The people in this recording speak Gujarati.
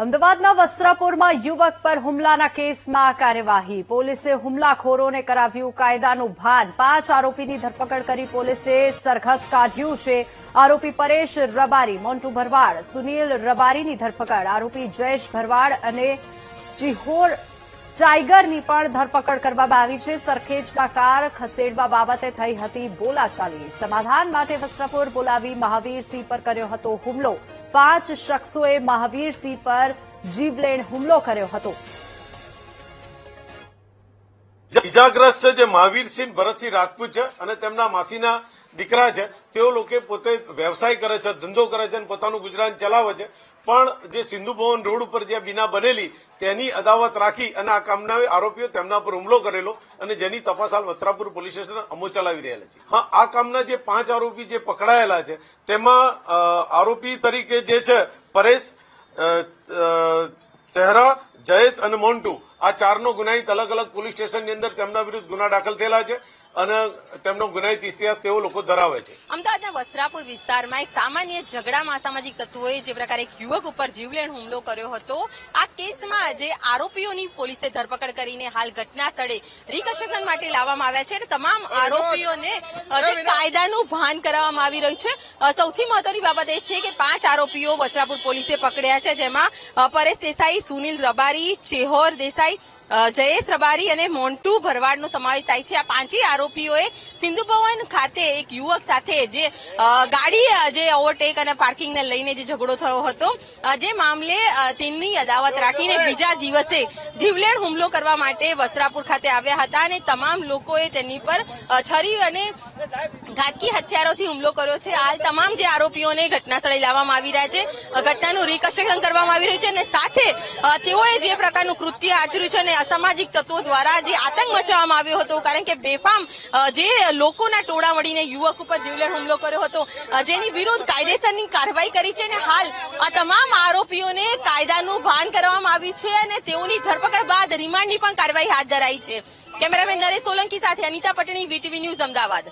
અમદાવાદના વસ્ત્રાપુરમાં યુવક પર હુમલાના કેસમાં કાર્યવાહી. પોલીસે હુમલાખોરોને કરાવ્યું કાયદાનું ભાન. 5 આરોપીની ધરપકડ કરી પોલીસે સરઘસ કાઢ્યું છે. આરોપી પરેશ રબારી, મોન્ટુ ભરવાડ, સુનિલ રબારીની ધરપકડ. આરોપી જયેશ ભરવાડ અને ચિહોર ટાઈગરની પણ ધરપકડ કરવામાં આવી છે. સરખેજમાં કાર ખસેડવા બાબતે થઈ હતી બોલાચાલી. સમાધાન માટે વસ્ત્રાપુર બોલાવી મહાવીરસિંહ પર કર્યો હતો હુમલો. 5 શખ્સોએ મહાવીરસિંહ પર જીવલેણ હુમલો કર્યો હતો. ઇજાગ્રસ્ત છે જે મહાવીરસિંહ ભરતસિંહ રાજપૂત છે અને તેમના માસીના દીકરા છે. તેઓ લોકો પોતે વ્યવસાય કરે છે, ધંધો કરે છે અને પોતાનું ગુજરાન ચલાવે છે. પણ જે સિંધુ ભવન રોડ ઉપર જે બીના બનેલી તેની અદાવત રાખી અને આ કામના આરોપીઓ તેમના પર હુમલો કરેલો અને જેની તપાસ હાલ વસ્ત્રાપુર પોલીસ સ્ટેશન અમો ચલાવી રહેલા છે. હા, આ કામના જે 5 આરોપી જે પકડાયેલા છે તેમાં આરોપી તરીકે જે છે પરેશ, ચહેરા, જયેશ અને મોન્ટુ, આ 4નો ગુનાહિત અલગ અલગ પોલીસ સ્ટેશનની અંદર તેમના વિરુદ્ધ ગુના દાખલ થયેલા છે અને તેમનો ગુનાહિત ઇતિહાસ તેઓ લોકો ધરાવે છે. અમદાવાદના વસ્ત્રાપુર વિસ્તારમાં એક સામાન્ય ઝઘડામાં અસામાજિક તત્વોએ જે પ્રકારે એક યુવક ઉપર જીવલેણ હુમલો કર્યો હતો, આ કેસમાં જે આરોપીઓની પોલીસે ધરપકડ કરીને હાલ ઘટના સ્થળે રિકન્સ્ટ્રક્શન માટે લાવવામાં આવ્યા છે અને તમામ આરોપીઓને જે કાયદાનું ભાન કરાવવામાં આવી રહ્યું છે. સૌથી મહત્વની બાબત એ છે કે 5 આરોપીઓ વસ્ત્રાપુર પોલીસે પકડ્યા છે, જેમાં પરેશ દેસાઈ, સુનિલ રબારી, ચેહોર દેસાઈ, જયેશ રબારી અને મોન્ટુ ભરવાડનો સમાવેશ થાય છે. આ 5 આરોપીઓએ સિંધુ ભવન ખાતે એક યુવક સાથે જે ગાડી જે ઓવરટેક અને પાર્કિંગને લઈને જે ઝઘડો થયો હતો, જે મામલે તેમની અદાવત રાખીને બીજા દિવસે જીવલેણ હુમલો કરવા માટે વસ્ત્રાપુર ખાતે આવ્યા હતા અને તમામ લોકોએ તેની પર છરી અને ઘાતકી હથિયારોથી હુમલો કર્યો છે. હાલ તમામ જે આરોપીઓને ઘટના સ્થળે લાવવામાં આવી રહ્યા છે, ઘટનાનું રિકન્સ્ટ્રક્શન કરવામાં આવી રહ્યું છે અને સાથે તેઓએ જે પ્રકારનું કૃત્ય આચર્યું છે અને અસામાજિક તત્વો દ્વારા જે આતંક મચાવવામાં આવ્યો હતો, કારણ કે બેફામ જે લોકોના ટોળા મળીને યુવક ઉપર જીવલેણ હુમલો કર્યો હતો, જેની વિરુદ્ધ કાયદેસરની કાર્યવાહી કરી છે અને હાલ આ તમામ આરોપીઓને કાયદાનું ભાન કરવામાં આવ્યું છે અને તેઓની ધરપકડ બાદ રિમાન્ડની પણ કાર્યવાહી હાથ ધરાઈ છે. કેમેરામેન નરેશ સોલંકી સાથે અનિતા પટણી, વીટીવી ન્યૂઝ, અમદાવાદ.